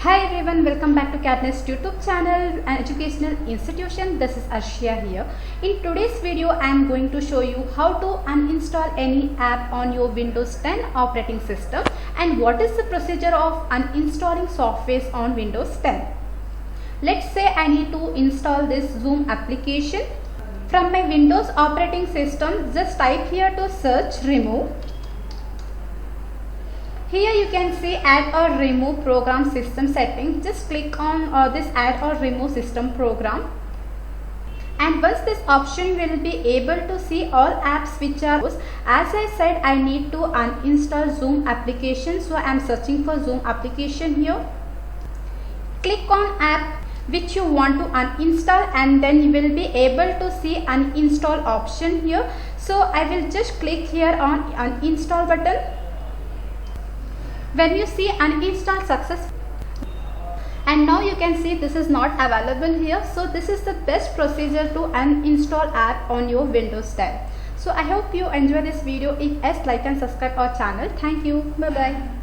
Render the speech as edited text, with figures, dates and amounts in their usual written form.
Hi everyone, welcome back to CAD NEST YouTube channel, an educational institution. This is Arshia here. In today's video, I am going to show you how to uninstall any app on your Windows 10 operating system and what is the procedure of uninstalling software on Windows 10. Let's say I need to install this Zoom application. From my Windows operating system, just type here to search remove. Here you can see add or remove program system settings. Just click on this add or remove system program. And once this option will be able to see all apps which are, as I said, I need to uninstall Zoom application. So I am searching for Zoom application here. Click on app which you want to uninstall and then you will be able to see uninstall option here. So I will just click here on uninstall button. When you see uninstall success, and now you can see this is not available here. So this is the best procedure to uninstall app on your Windows 10. So I hope you enjoy this video. If yes, like and subscribe our channel. Thank you. Bye bye.